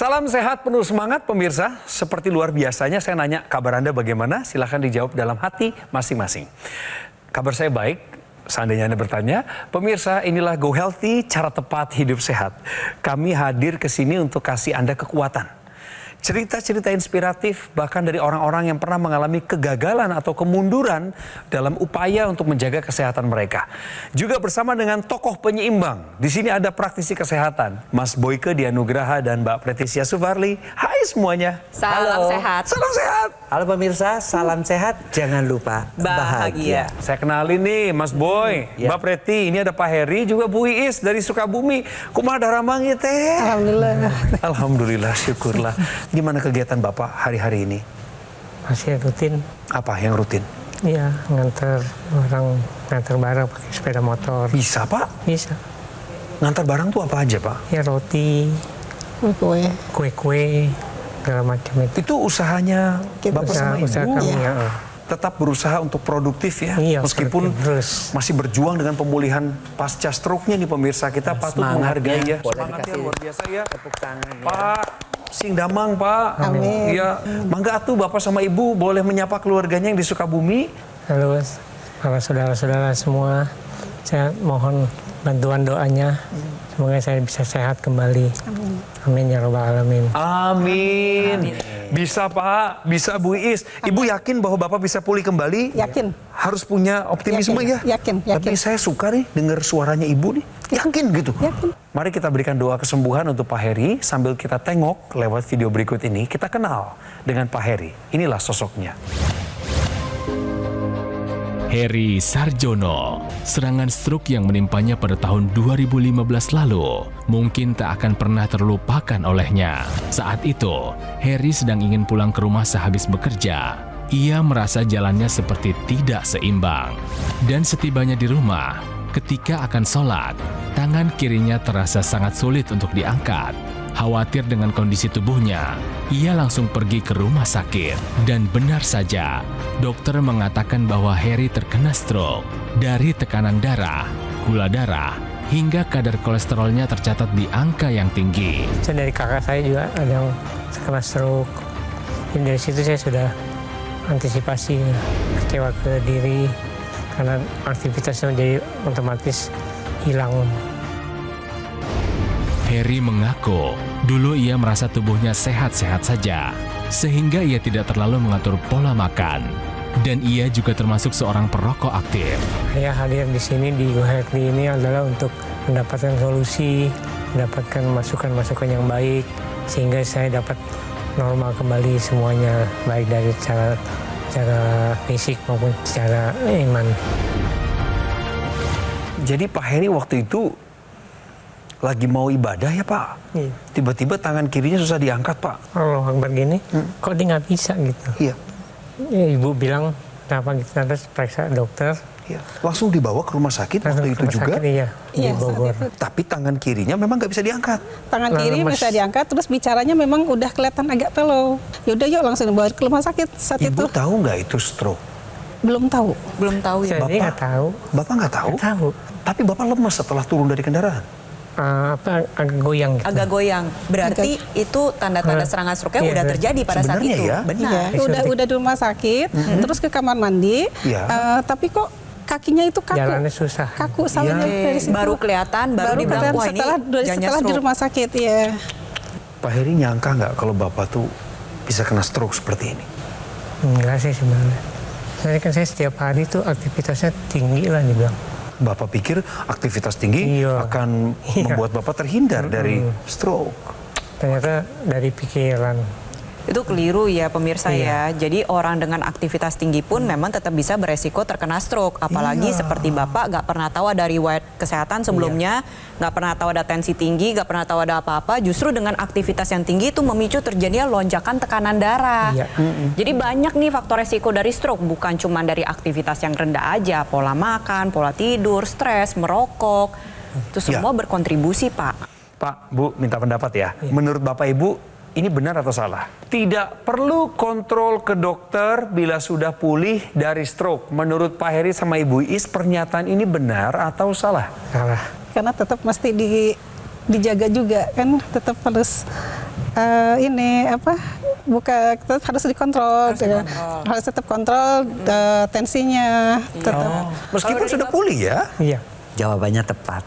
Salam sehat penuh semangat pemirsa. Seperti luar biasanya saya nanya kabar Anda bagaimana? Silahkan dijawab dalam hati masing-masing. Kabar saya baik, seandainya Anda bertanya. Pemirsa, inilah Go Healthy, cara tepat hidup sehat. Kami hadir ke sini untuk kasih Anda kekuatan. Cerita-cerita inspiratif bahkan dari orang-orang yang pernah mengalami kegagalan atau kemunduran dalam upaya untuk menjaga kesehatan mereka. Juga bersama dengan tokoh penyeimbang. Di sini ada praktisi kesehatan, Mas Boyke Dianugraha dan Mbak Pretisia Sufarli. Hai semuanya. Salam sehat. Salam sehat. Halo pemirsa, salam sehat. Jangan lupa bahagia. Saya kenalin nih Mas Boy, Mbak Preti, ini ada Pak Heri, juga Bu Iis dari Sukabumi. Kumaha daramang ya teh? Alhamdulillah. Alhamdulillah, syukurlah. Gimana kegiatan Bapak hari-hari ini? Masih rutin. Apa yang rutin? Iya, nganter barang pakai sepeda motor. Bisa Pak? Bisa. Ngantar barang tuh apa aja Pak? Ya roti, kue-kue, segala macam itu. Itu usahanya Bapak sama Ibu? Usaha kami ya. Tetap berusaha untuk produktif ya? Iya, meskipun terus. masih berjuang dengan pemulihan pasca stroke-nya nih pemirsa. Kita patut menghargai ya. Boleh Semangatnya dikasih luar biasa ya. tepuk tangan ya. Pak, sing damang Pak. Amin. Iya, mangga atuh Bapak sama Ibu boleh menyapa keluarganya yang di Sukabumi. Halo, para saudara-saudara semua. Saya mohon bantuan doanya. Semoga saya bisa sehat kembali. Amin ya rabbal alamin. Amin. Bisa Pak, bisa Bu Iis. Ibu yakin bahwa Bapak bisa pulih kembali? Yakin. Harus punya optimisme ya? Yakin. Tapi saya suka nih dengar suaranya Ibu nih. Yakin gitu. Yakin. Mari kita berikan doa kesembuhan untuk Pak Heri sambil kita tengok lewat video berikut ini. Kita kenal dengan Pak Heri. Inilah sosoknya. Heri Sarjono, serangan stroke yang menimpanya pada tahun 2015 lalu mungkin tak akan pernah terlupakan olehnya. Saat itu, Heri sedang ingin pulang ke rumah sehabis bekerja. Ia merasa jalannya seperti tidak seimbang. Dan setibanya di rumah, ketika akan sholat, tangan kirinya terasa sangat sulit untuk diangkat. Khawatir dengan kondisi tubuhnya, ia langsung pergi ke rumah sakit. Dan benar saja, dokter mengatakan bahwa Heri terkena stroke. Dari tekanan darah, gula darah, hingga kadar kolesterolnya tercatat di angka yang tinggi. Saya dari kakak saya juga ada yang kena stroke. Dan dari situ saya sudah antisipasi, kecewa ke diri karena aktivitasnya jadi otomatis hilang. Heri mengaku, dulu ia merasa tubuhnya sehat-sehat saja, sehingga ia tidak terlalu mengatur pola makan. Dan ia juga termasuk seorang perokok aktif. Saya hadir di sini di Go Healthy ini adalah untuk mendapatkan solusi, mendapatkan masukan-masukan yang baik, sehingga saya dapat normal kembali semuanya, baik dari cara fisik maupun secara iman. Jadi Pak Heri waktu itu lagi mau ibadah ya Pak? Iya. Tiba-tiba tangan kirinya susah diangkat Pak. Allah Akbar gini, kok dia nggak bisa gitu. Iya. Ya, ibu bilang, kenapa kita harus periksa dokter. Iya. Langsung dibawa ke rumah sakit waktu itu juga? Iya, di Iya, Bogor. saat itu. Tapi tangan kirinya memang nggak bisa diangkat. Tangan kiri Lemes. bisa diangkat, terus bicaranya memang udah kelihatan agak pelau. Yaudah yuk langsung dibawa ke rumah sakit saat Ibu itu. tahu nggak itu stroke? Belum tahu. Belum tahu ya. Saya nggak tahu. Bapak nggak tahu? Nggak tahu. Tapi Bapak lemas setelah turun dari kendaraan? Agak goyang gitu. Agak goyang. Berarti itu tanda-tanda serangan stroke-nya Iya, udah terjadi pada saat sebenarnya itu. ya. Benar. Iya, udah di rumah sakit, terus ke kamar mandi. Iya. Tapi kok kakinya itu kaku. Jalannya susah. Kaku salahnya Iya. dari situ. Baru kelihatan, baru dibilang, kelihatan wah ini setelah jangan di stroke. rumah sakit ya. Pak Heri nyangka nggak kalau Bapak tuh bisa kena stroke seperti ini? Enggak sih sebenarnya. Saya setiap hari tuh aktivitasnya tinggi lah dibilang. Bapak pikir aktivitas tinggi Iya. akan Iya. membuat Bapak terhindar dari stroke. Ternyata dari pikiran. Itu keliru ya pemirsa Iya. ya. Jadi orang dengan aktivitas tinggi pun memang tetap bisa beresiko terkena stroke. Apalagi Iya. seperti Bapak nggak pernah tahu ada riwayat kesehatan sebelumnya, nggak pernah tahu ada tensi tinggi, nggak pernah tahu ada apa-apa. Justru dengan aktivitas yang tinggi itu memicu terjadinya lonjakan tekanan darah. Iya. Jadi banyak nih faktor resiko dari stroke. Bukan cuma dari aktivitas yang rendah aja. Pola makan, pola tidur, stres, merokok. Itu semua berkontribusi Pak. Pak, Bu, minta pendapat ya. Menurut Bapak Ibu, ini benar atau salah? Tidak perlu kontrol ke dokter bila sudah pulih dari stroke. Menurut Pak Heri sama Ibu Is, pernyataan ini benar atau salah? Salah. Karena tetap mesti dijaga juga kan, tetap harus tetap harus dikontrol, harus tetap kontrol tensinya, tetap. Meskipun sudah pulih ya. Iya. Jawabannya tepat.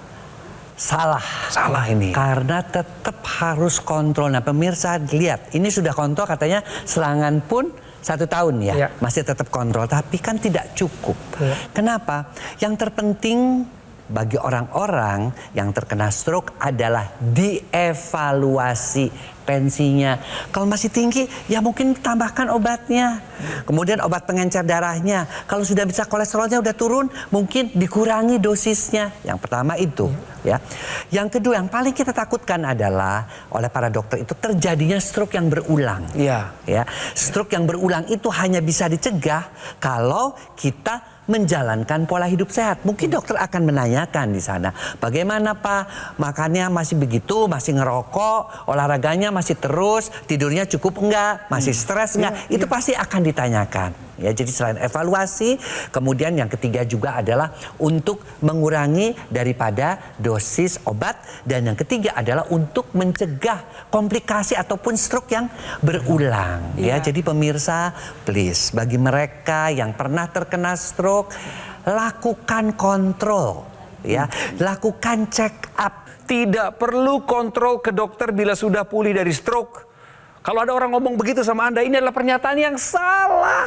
Salah. Salah ini. Karena tetap harus kontrol. Nah pemirsa lihat, ini sudah kontrol katanya serangan pun 1 tahun ya. Iya. Masih tetap kontrol, tapi kan tidak cukup. Iya. Kenapa? Yang terpenting bagi orang-orang yang terkena stroke adalah dievaluasi tensinya. Kalau masih tinggi, ya mungkin tambahkan obatnya. Kemudian obat pengencer darahnya. Kalau sudah bisa kolesterolnya udah turun, mungkin dikurangi dosisnya. Yang pertama itu, ya. Yang kedua, yang paling kita takutkan adalah oleh para dokter itu terjadinya stroke yang berulang. Iya. Ya, stroke yang berulang itu hanya bisa dicegah kalau kita menjalankan pola hidup sehat. Mungkin dokter akan menanyakan di sana, bagaimana Pak, makannya masih begitu, masih ngerokok, olahraganya masih terus, tidurnya cukup enggak, masih stres enggak? Itu pasti akan ditanyakan. Ya, jadi selain evaluasi, kemudian yang ketiga juga adalah untuk mengurangi daripada dosis obat, dan yang ketiga adalah untuk mencegah komplikasi ataupun stroke yang berulang. Ya, jadi pemirsa, please bagi mereka yang pernah terkena stroke, lakukan kontrol, ya, lakukan check up. Tidak perlu kontrol ke dokter bila sudah pulih dari stroke. Kalau ada orang ngomong begitu sama Anda, ini adalah pernyataan yang salah.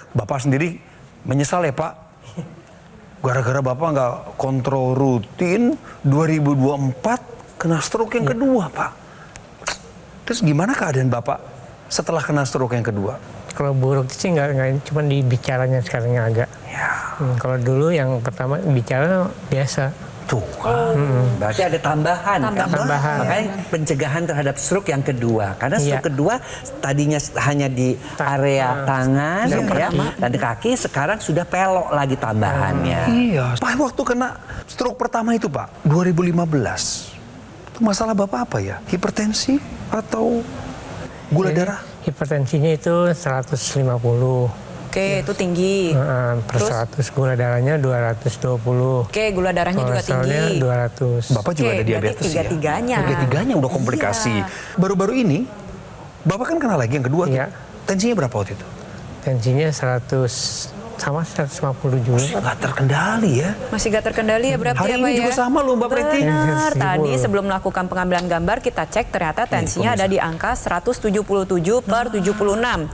Bapak sendiri menyesal ya Pak? Gara-gara Bapak nggak kontrol rutin, 2024 kena stroke yang kedua Pak. Terus gimana keadaan Bapak setelah kena stroke yang kedua? Kalau buruk sih nggak cuma di bicaranya sekarang yang agak. Ya. Kalau dulu yang pertama bicara biasa. Tuh kan. Berarti ada tambahan. Tambahan. Makanya pencegahan terhadap stroke yang kedua. Karena stroke kedua tadinya hanya di area tangan ya, dan di kaki, sekarang sudah pelok lagi tambahannya. Iya. Pak, waktu kena stroke pertama itu Pak, 2015. Itu masalah Bapak apa ya? Hipertensi atau gula darah? Hipertensinya itu 150. Oke, itu tinggi. Per 100, gula darahnya 220. Oke, gula darahnya juga Kolesterolnya tinggi. 200. Bapak juga Oke, ada diabetes berarti tiga-tiganya. ya? Tiga-tiganya udah komplikasi. Iya. Baru-baru ini, Bapak kan kena lagi yang kedua tuh. Iya. Tensinya berapa waktu itu? Tensinya 150 juga. Masih nggak terkendali ya? Masih gak terkendali ya berarti Hari ya Pak ini ya? juga sama loh Mbak Preti. Benar, Iya, tadi 10. sebelum melakukan pengambilan gambar kita cek ternyata tensinya ada di angka 177/76.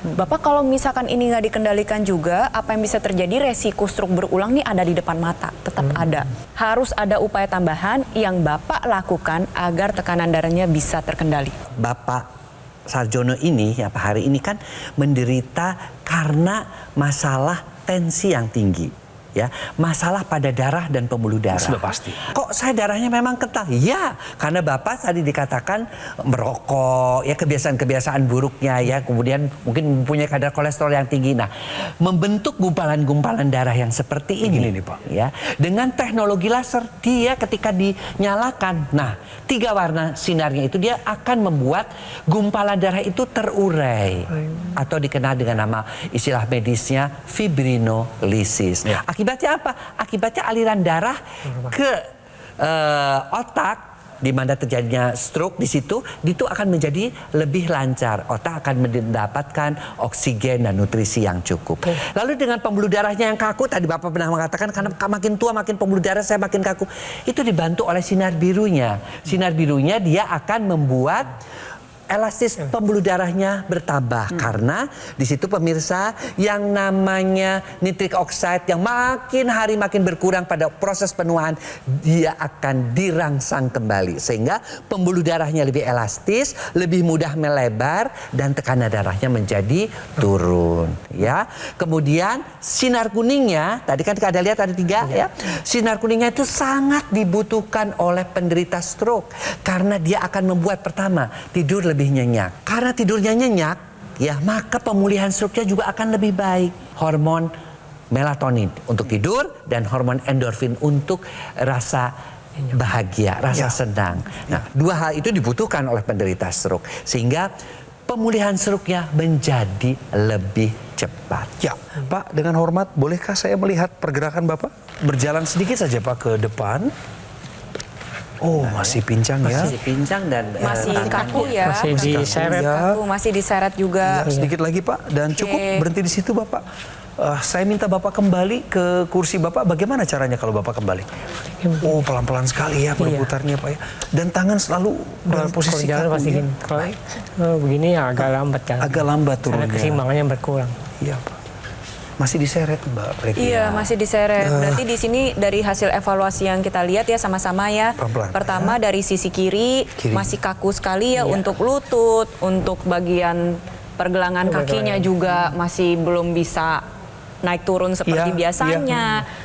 Bapak kalau misalkan ini nggak dikendalikan juga, apa yang bisa terjadi, resiko stroke berulang nih ada di depan mata, tetap ada. Harus ada upaya tambahan yang Bapak lakukan agar tekanan darahnya bisa terkendali. Bapak Sarjono ini, ya Pak, hari ini kan menderita karena masalah tensi yang tinggi. Ya, masalah pada darah dan pembuluh darah. Sudah pasti. Kok saya darahnya memang kental? Ya, karena Bapak tadi dikatakan merokok, ya kebiasaan-kebiasaan buruknya ya, kemudian mungkin mempunyai kadar kolesterol yang tinggi. Nah, membentuk gumpalan-gumpalan darah yang seperti ini nih, Pak. Ya, dengan teknologi laser dia ketika dinyalakan, nah 3 warna sinarnya itu dia akan membuat gumpalan darah itu terurai atau dikenal dengan nama istilah medisnya fibrinolisis. Ya. Akibatnya apa? Akibatnya aliran darah ke otak, di mana terjadinya stroke di situ, itu akan menjadi lebih lancar. Otak akan mendapatkan oksigen dan nutrisi yang cukup. Lalu dengan pembuluh darahnya yang kaku, tadi Bapak pernah mengatakan karena makin tua makin pembuluh darah saya makin kaku. Itu dibantu oleh sinar birunya. Sinar birunya dia akan membuat elastis pembuluh darahnya bertambah, karena di situ pemirsa yang namanya nitric oxide yang makin hari makin berkurang pada proses penuaan, dia akan dirangsang kembali sehingga pembuluh darahnya lebih elastis, lebih mudah melebar dan tekanan darahnya menjadi turun ya. Kemudian sinar kuningnya tadi kan kita lihat ada 3 ya. Sinar kuningnya itu sangat dibutuhkan oleh penderita stroke karena dia akan membuat pertama tidur lebih nyenyak. Karena tidurnya nyenyak, ya maka pemulihan stroke-nya juga akan lebih baik. Hormon melatonin untuk tidur dan hormon endorfin untuk rasa bahagia, rasa senang. Nah, 2 hal itu dibutuhkan oleh penderita stroke sehingga pemulihan stroke-nya menjadi lebih cepat. Ya, Pak, dengan hormat, bolehkah saya melihat pergerakan Bapak? Berjalan sedikit saja Pak ke depan. Oh, masih pincang ya. Masih pincang dan Masih tangannya. kaku ya. Masih diseret. Ya. Kaku, masih diseret juga. Ya, sedikit lagi Pak, dan Oke. cukup berhenti di situ Bapak. Saya minta Bapak kembali ke kursi Bapak. Bagaimana caranya kalau Bapak kembali? Oh, pelan-pelan sekali ya berputarnya Pak ya. Dan tangan selalu dalam posisi Kalau jalan kaku pasti ya. gini. Kalau begini ya agak lambat jalan. Agak lambat Karena turunnya. keseimbangannya berkurang. Iya Pak. Masih diseret Mbak Preti. Iya, masih diseret. Berarti di sini dari hasil evaluasi yang kita lihat ya sama-sama ya. Pelan-pelan, Pertama dari sisi kiri, masih kaku sekali ya untuk lutut, untuk bagian pergelangan kakinya juga masih belum bisa naik turun seperti Iya, biasanya,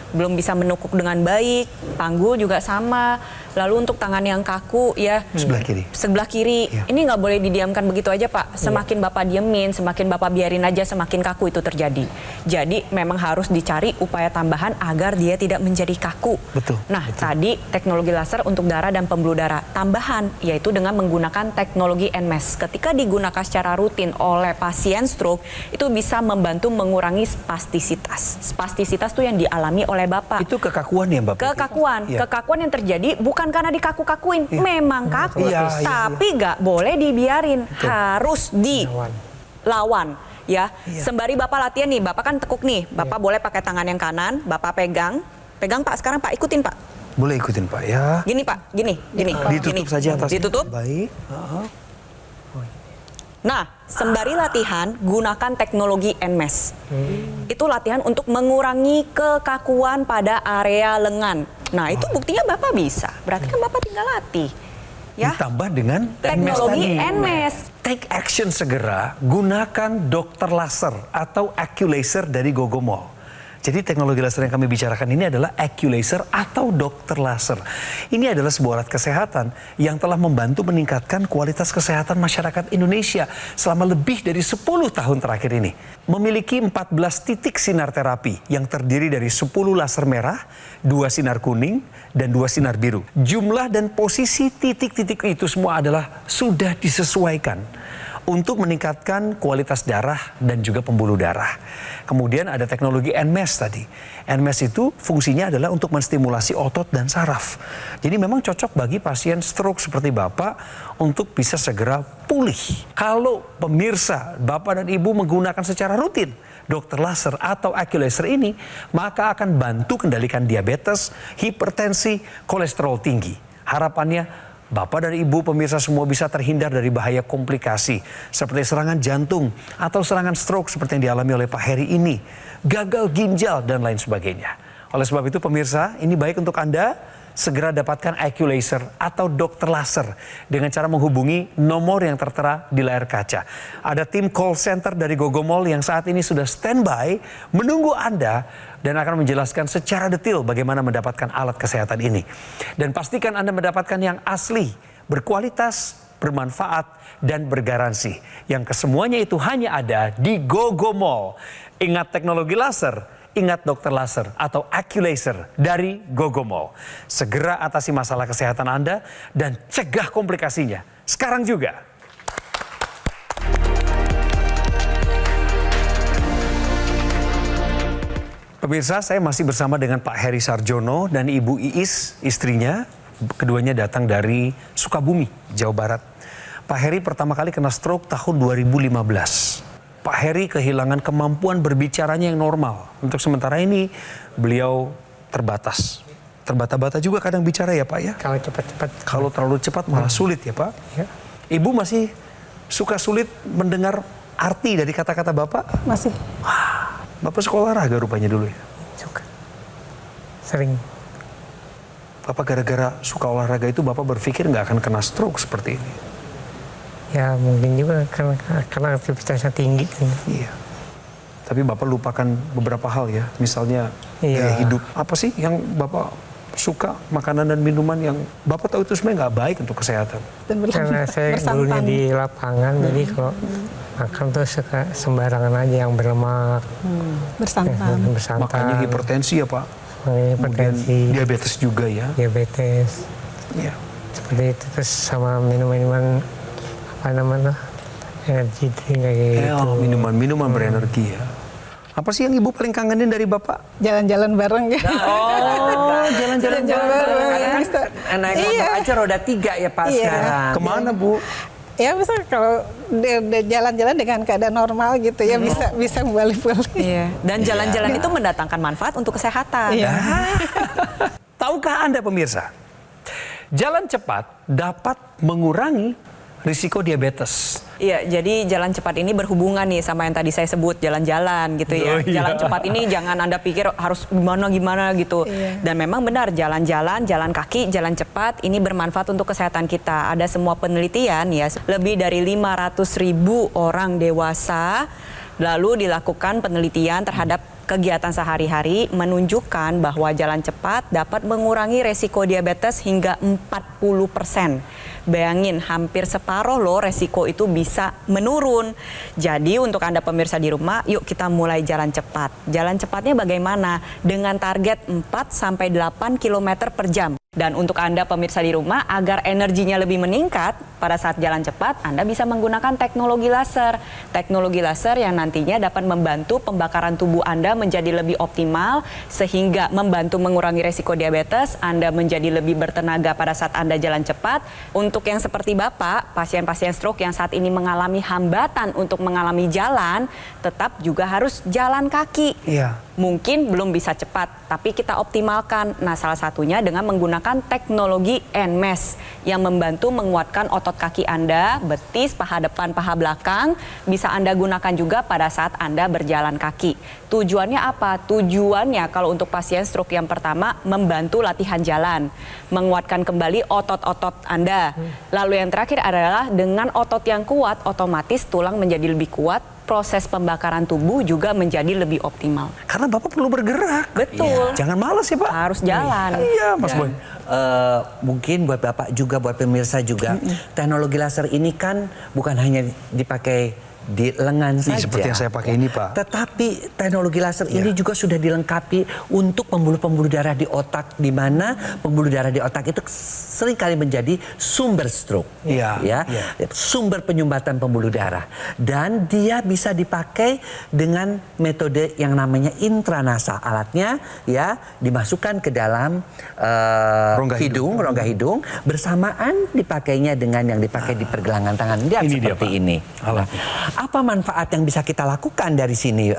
belum bisa menukuk dengan baik, panggul juga sama. Lalu untuk tangan yang kaku ya Sebelah kiri. sebelah kiri, Iya. ini nggak boleh didiamkan begitu aja Pak. Semakin Bapak diemin, semakin Bapak biarin aja, semakin kaku itu terjadi. Jadi memang harus dicari upaya tambahan agar dia tidak menjadi kaku. Betul, Nah tadi teknologi laser untuk darah dan pembuluh darah tambahan, yaitu dengan menggunakan teknologi NMES. Ketika digunakan secara rutin oleh pasien stroke, itu bisa membantu mengurangi spastisitas. Spastisitas itu yang dialami oleh Bapak. Itu kekakuan ya Mbak Preti? Kekakuan, Iya. kekakuan yang terjadi bukan karena dikaku-kakuin, memang kaku, Iya, iya, tapi nggak boleh dibiarin, harus dilawan. Ya, sembari Bapak latihan nih, Bapak kan tekuk nih, Bapak boleh pakai tangan yang kanan, Bapak pegang Pak sekarang Pak, ikutin Pak, Boleh ikutin Pak ya. gini Pak, gini, Ditutup gini. saja atasnya. Ditutup. Baik. Nah, sembari latihan, gunakan teknologi NMES. Itu latihan untuk mengurangi kekakuan pada area lengan. Nah, itu buktinya Bapak bisa. Berarti kan Bapak tinggal latih. Ya. Ditambah dengan Teknologi tadi. NMES. Take action segera, gunakan dokter laser atau AccuLaser dari Gogomol. Jadi teknologi laser yang kami bicarakan ini adalah AccuLaser atau dokter laser. Ini adalah sebuah alat kesehatan yang telah membantu meningkatkan kualitas kesehatan masyarakat Indonesia selama lebih dari 10 tahun terakhir ini. Memiliki 14 titik sinar terapi yang terdiri dari 10 laser merah, 2 sinar kuning, dan 2 sinar biru. Jumlah dan posisi titik-titik itu semua adalah sudah disesuaikan untuk meningkatkan kualitas darah dan juga pembuluh darah. Kemudian ada teknologi NMES tadi. NMES itu fungsinya adalah untuk menstimulasi otot dan saraf. Jadi memang cocok bagi pasien stroke seperti Bapak untuk bisa segera pulih. Kalau pemirsa, Bapak dan Ibu menggunakan secara rutin dokter laser atau AccuLaser ini, maka akan bantu kendalikan diabetes, hipertensi, kolesterol tinggi. Harapannya Bapak dan Ibu pemirsa semua bisa terhindar dari bahaya komplikasi seperti serangan jantung atau serangan stroke seperti yang dialami oleh Pak Heri ini, gagal ginjal dan lain sebagainya. Oleh sebab itu pemirsa, ini baik untuk Anda segera dapatkan AccuLaser atau dokter laser dengan cara menghubungi nomor yang tertera di layar kaca. Ada tim call center dari Gogomol yang saat ini sudah standby menunggu Anda dan akan menjelaskan secara detail bagaimana mendapatkan alat kesehatan ini. Dan pastikan Anda mendapatkan yang asli, berkualitas, bermanfaat, dan bergaransi. Yang kesemuanya itu hanya ada di Gogomol. Ingat teknologi laser, ingat dokter laser atau AccuLaser dari Gogomol. Segera atasi masalah kesehatan Anda dan cegah komplikasinya sekarang juga. Pemirsa, saya masih bersama dengan Pak Heri Sarjono dan Ibu Iis, istrinya. Keduanya datang dari Sukabumi, Jawa Barat. Pak Heri pertama kali kena stroke tahun 2015. Pak Heri kehilangan kemampuan berbicaranya yang normal. Untuk sementara ini beliau terbatas. Terbata-bata juga kadang bicara ya Pak ya. Kalau cepat-cepat. Kalau terlalu cepat malah sulit ya Pak. Ya. Ibu masih suka sulit mendengar arti dari kata-kata Bapak? Masih. Bapak sekolah olahraga rupanya dulu ya? Suka. Sering. Bapak gara-gara suka olahraga itu Bapak berpikir nggak akan kena stroke seperti ini? Ya mungkin juga karena aktivitasnya tinggi. Iya. Tapi Bapak lupakan beberapa hal ya. Misalnya gaya Iya. hidup. Apa sih yang Bapak suka, makanan dan minuman yang Bapak tahu itu sebenarnya nggak baik untuk kesehatan? Dan Karena saya dulunya di lapangan, jadi kalau makan tuh suka sembarangan aja yang berlemak, bersantan. bersantan, Makanya hipertensi ya Pak. Kemudian hipertensi, diabetes juga ya. diabetes, Iya. seperti itu. Terus sama minuman apa namanya, energi drink kayak gitu. Minuman-minuman berenergi ya. Apa sih yang Ibu paling kangenin dari Bapak? Jalan-jalan bareng ya. Oh, jalan-jalan bareng. Karena naik motor aja roda 3 ya Pak Iya. sekarang. Kemana Bu? Ya bisa kalau jalan-jalan dengan keadaan normal gitu ya bisa balik-balik. Iya. Dan jalan-jalan itu mendatangkan manfaat untuk kesehatan. Iya. Tahukah Anda pemirsa, jalan cepat dapat mengurangi risiko diabetes. Iya, jadi jalan cepat ini berhubungan nih sama yang tadi saya sebut, jalan-jalan gitu ya. Oh, iya. Jalan cepat ini jangan Anda pikir harus gimana-gimana gitu. Iya. Dan memang benar, jalan-jalan, jalan kaki, jalan cepat ini bermanfaat untuk kesehatan kita. Ada semua penelitian ya, lebih dari 500.000 orang dewasa lalu dilakukan penelitian terhadap kegiatan sehari-hari menunjukkan bahwa jalan cepat dapat mengurangi resiko diabetes hingga 40%. Bayangin, hampir separuh loh resiko itu bisa menurun. Jadi untuk Anda pemirsa di rumah, yuk kita mulai jalan cepat. Jalan cepatnya bagaimana? Dengan target 4-8 km per jam. Dan untuk Anda pemirsa di rumah, agar energinya lebih meningkat pada saat jalan cepat, Anda bisa menggunakan teknologi laser. Teknologi laser yang nantinya dapat membantu pembakaran tubuh Anda menjadi lebih optimal, sehingga membantu mengurangi resiko diabetes, Anda menjadi lebih bertenaga pada saat Anda jalan cepat. Untuk yang seperti Bapak, pasien-pasien stroke yang saat ini mengalami hambatan untuk mengalami jalan, tetap juga harus jalan kaki. Iya. Mungkin belum bisa cepat, tapi kita optimalkan. Nah, salah satunya dengan menggunakan teknologi NMAS yang membantu menguatkan otot kaki Anda, betis, paha depan, paha belakang. Bisa Anda gunakan juga pada saat Anda berjalan kaki. Tujuannya apa? Tujuannya kalau untuk pasien stroke yang pertama, membantu latihan jalan, menguatkan kembali otot-otot Anda. Lalu yang terakhir adalah dengan otot yang kuat, otomatis tulang menjadi lebih kuat, proses pembakaran tubuh juga menjadi lebih optimal. Karena Bapak perlu bergerak. Betul. Jangan malas ya Pak. Harus jalan. Iya Mas Boy. Mungkin buat Bapak juga, buat pemirsa juga, teknologi laser ini kan bukan hanya dipakai di lengan saja. Seperti yang saya pakai ini Pak. Tetapi teknologi laser ini juga sudah dilengkapi untuk pembuluh-pembuluh darah di otak, di mana pembuluh darah di otak itu seringkali menjadi sumber stroke, Iya. sumber penyumbatan pembuluh darah, dan dia bisa dipakai dengan metode yang namanya intranasa. Alatnya ya dimasukkan ke dalam rongga hidung, bersamaan dipakainya dengan yang dipakai di pergelangan tangan. Lihat Ini dia, seperti Pak. ini. Alatnya. Apa manfaat yang bisa kita lakukan dari sini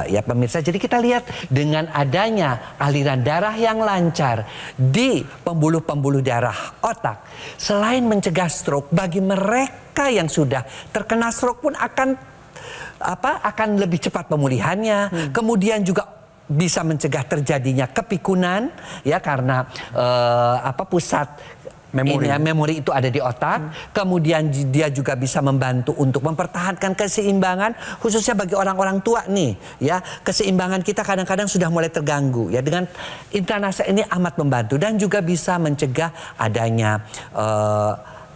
ya pemirsa? Jadi kita lihat dengan adanya aliran darah yang lancar di pembuluh-pembuluh darah otak, selain mencegah stroke, bagi mereka yang sudah terkena stroke pun akan lebih cepat pemulihannya. Kemudian juga bisa mencegah terjadinya kepikunan ya, karena pusat memori itu ada di otak. Kemudian dia juga bisa membantu untuk mempertahankan keseimbangan, khususnya bagi orang-orang tua nih ya. Keseimbangan kita kadang-kadang sudah mulai terganggu ya. Dengan intranasa ini amat membantu, dan juga bisa mencegah adanya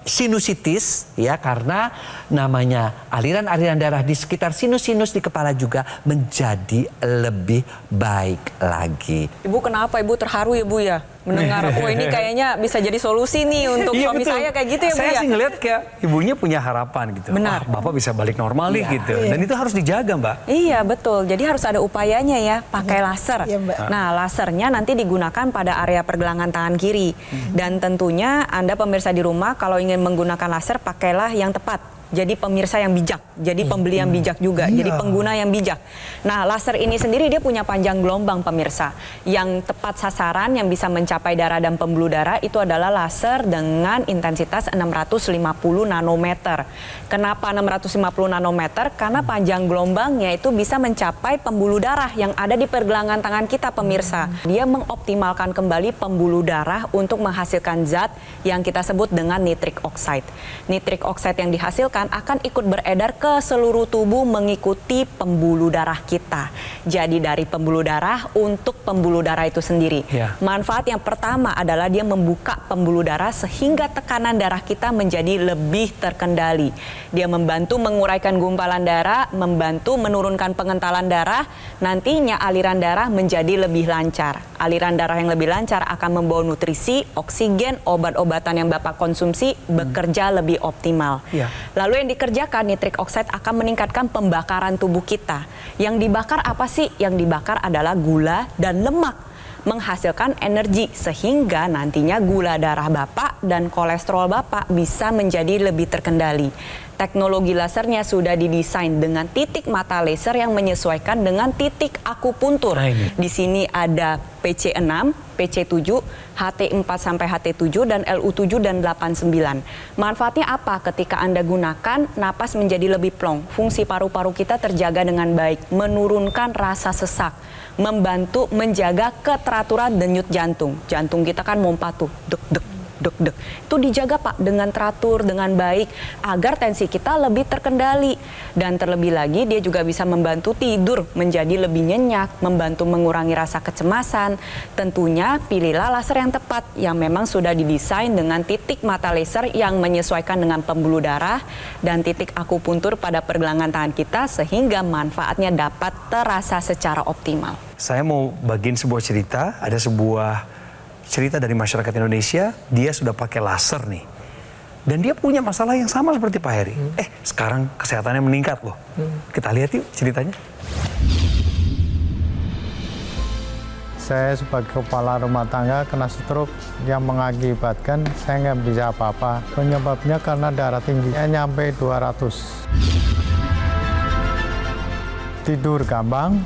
sinusitis ya, karena namanya aliran-aliran darah di sekitar sinus-sinus di kepala juga menjadi lebih baik lagi. Ibu kenapa Ibu terharu ya Bu ya? Mendengar, oh ini kayaknya bisa jadi solusi nih untuk Iya, suami betul. saya kayak gitu ya Bu Saya ya? sih ngeliat kayak ibunya punya harapan gitu. Benar. Bapak bisa balik normal nih gitu. Dan itu harus dijaga Mbak. Iya betul, jadi harus ada upayanya ya, pakai laser. Iya, Mbak. Nah lasernya nanti digunakan pada area pergelangan tangan kiri. Dan tentunya Anda pemirsa di rumah kalau ingin menggunakan laser, pakailah yang tepat. Jadi pemirsa yang bijak, jadi pembeli yang bijak juga, jadi pengguna yang bijak. Nah laser ini sendiri dia punya panjang gelombang pemirsa. Yang tepat sasaran yang bisa mencapai darah dan pembuluh darah itu adalah laser dengan intensitas 650 nanometer. Kenapa 650 nanometer? Karena panjang gelombangnya itu bisa mencapai pembuluh darah yang ada di pergelangan tangan kita pemirsa. Dia mengoptimalkan kembali pembuluh darah untuk menghasilkan zat yang kita sebut dengan nitric oxide. Nitric oxide yang dihasilkan akan ikut beredar ke seluruh tubuh mengikuti pembuluh darah kita. Jadi dari pembuluh darah untuk pembuluh darah itu sendiri. Ya. Manfaat yang pertama adalah dia membuka pembuluh darah sehingga tekanan darah kita menjadi lebih terkendali. Dia membantu menguraikan gumpalan darah, membantu menurunkan pengentalan darah, nantinya aliran darah menjadi lebih lancar. Aliran darah yang lebih lancar akan membawa nutrisi, oksigen, obat-obatan yang Bapak konsumsi bekerja lebih optimal. Ya. Lalu Lalu yang dikerjakan nitrik oxide akan meningkatkan pembakaran tubuh kita. Yang dibakar apa sih? Yang dibakar adalah gula dan lemak, menghasilkan energi sehingga nantinya gula darah Bapak dan kolesterol Bapak bisa menjadi lebih terkendali. Teknologi lasernya sudah didesain dengan titik mata laser yang menyesuaikan dengan titik akupuntur. Di sini ada PC6, PC7, HT4 sampai HT7 dan LU7 dan 89. Manfaatnya apa? Ketika Anda gunakan, napas menjadi lebih plong, fungsi paru-paru kita terjaga dengan baik, menurunkan rasa sesak, membantu menjaga keteraturan denyut jantung. Jantung kita kan mompa tuh, deg-deg. Deg-deg. Itu dijaga Pak dengan teratur, dengan baik agar tensi kita lebih terkendali. Dan terlebih lagi dia juga bisa membantu tidur menjadi lebih nyenyak, membantu mengurangi rasa kecemasan. Tentunya pilihlah laser yang tepat yang memang sudah didesain dengan titik mata laser yang menyesuaikan dengan pembuluh darah dan titik akupuntur pada pergelangan tangan kita sehingga manfaatnya dapat terasa secara optimal. Saya mau bagiin sebuah cerita, ada sebuah cerita dari masyarakat Indonesia, dia sudah pakai laser nih. Dan dia punya masalah yang sama seperti Pak Heri. Sekarang kesehatannya meningkat loh. Kita lihat yuk ceritanya. Saya sebagai kepala rumah tangga kena stroke yang mengakibatkan saya nggak bisa apa-apa. Penyebabnya karena darah tingginya nyampe 200. Tidur gampang,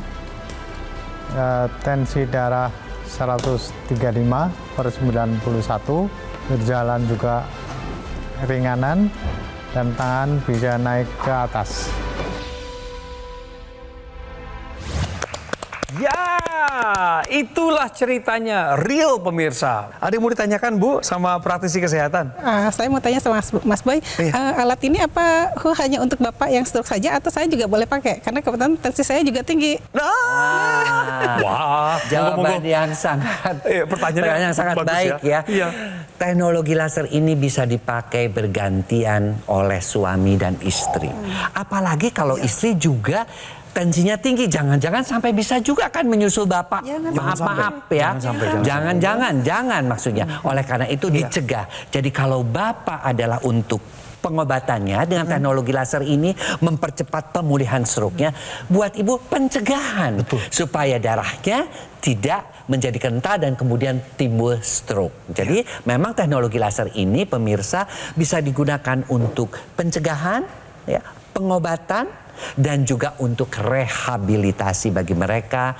tensi darah 135/91, berjalan juga ringanan, dan tangan bisa naik ke atas. Ya, itulah ceritanya, real pemirsa. Ada yang mau ditanyakan Bu sama praktisi kesehatan? Saya mau tanya sama Mas Boy, alat ini apa hanya untuk Bapak yang stroke saja atau saya juga boleh pakai? Karena kebetulan tensi saya juga tinggi. Wah, Jawaban yang sangat pertanyaan yang sangat bagus baik ya. Iya. Teknologi laser ini bisa dipakai bergantian oleh suami dan istri. Apalagi kalau istri juga tensinya tinggi, jangan-jangan sampai bisa juga kan menyusul Bapak. Maaf ya. Jangan maksudnya. Oleh karena itu dicegah. Jadi kalau Bapak adalah untuk pengobatannya dengan teknologi laser ini mempercepat pemulihan stroke-nya, buat Ibu pencegahan supaya darahnya tidak menjadi kental dan kemudian timbul stroke. Jadi memang teknologi laser ini pemirsa bisa digunakan untuk pencegahan, ya, pengobatan, dan juga untuk rehabilitasi bagi mereka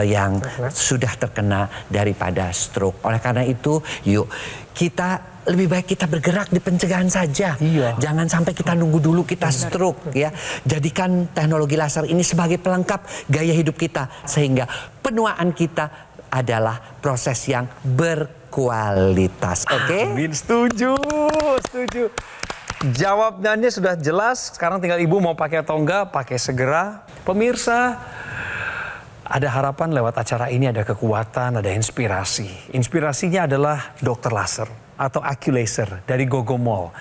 yang sudah terkena daripada stroke. Oleh karena itu, yuk kita lebih baik kita bergerak di pencegahan saja. Jangan sampai kita nunggu dulu kita stroke ya. Jadikan teknologi laser ini sebagai pelengkap gaya hidup kita sehingga penuaan kita adalah proses yang berkualitas. Oke? Amin, setuju. Jawabannya sudah jelas, sekarang tinggal Ibu mau pakai atau enggak, pakai segera. Pemirsa, ada harapan lewat acara ini, ada kekuatan, ada inspirasi. Inspirasinya adalah dokter laser atau AccuLaser dari Gogomall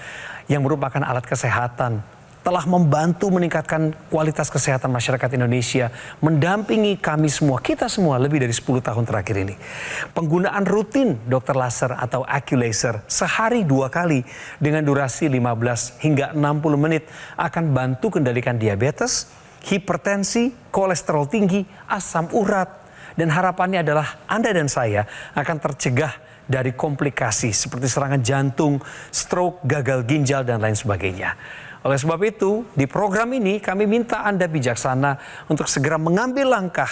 yang merupakan alat kesehatan telah membantu meningkatkan kualitas kesehatan masyarakat Indonesia, mendampingi kami semua, kita semua lebih dari 10 tahun terakhir ini. Penggunaan rutin dokter laser atau AccuLaser sehari 2 kali dengan durasi 15 hingga 60 menit akan bantu kendalikan diabetes, hipertensi, kolesterol tinggi, asam urat, dan harapannya adalah Anda dan saya akan tercegah dari komplikasi seperti serangan jantung, stroke, gagal ginjal, dan lain sebagainya. Oleh sebab itu, di program ini kami minta Anda bijaksana untuk segera mengambil langkah.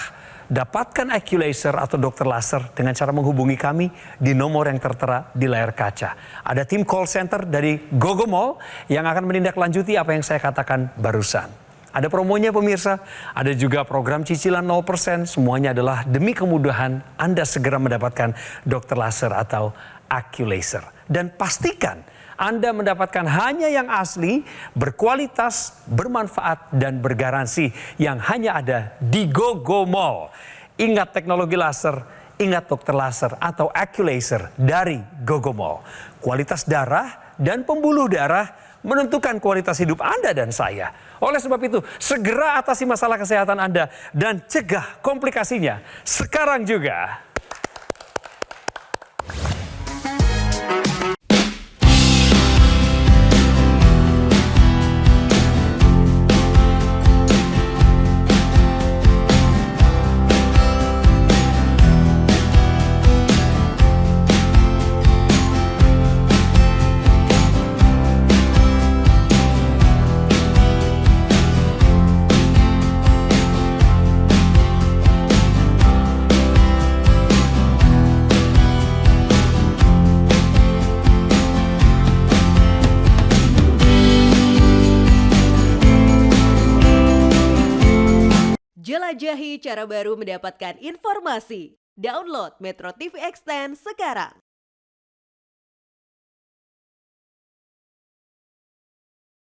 Dapatkan AccuLaser atau dokter laser dengan cara menghubungi kami di nomor yang tertera di layar kaca. Ada tim call center dari Gogomall yang akan menindaklanjuti apa yang saya katakan barusan. Ada promonya pemirsa, ada juga program cicilan 0%, semuanya adalah demi kemudahan Anda segera mendapatkan dokter laser atau AccuLaser. Dan pastikan Anda mendapatkan hanya yang asli, berkualitas, bermanfaat, dan bergaransi yang hanya ada di Gogomall. Ingat teknologi laser, ingat dokter laser atau AccuLaser dari Gogomall. Kualitas darah dan pembuluh darah menentukan kualitas hidup Anda dan saya. Oleh sebab itu, segera atasi masalah kesehatan Anda dan cegah komplikasinya sekarang juga. Jelajahi cara baru mendapatkan informasi. Download Metro TV Extend sekarang.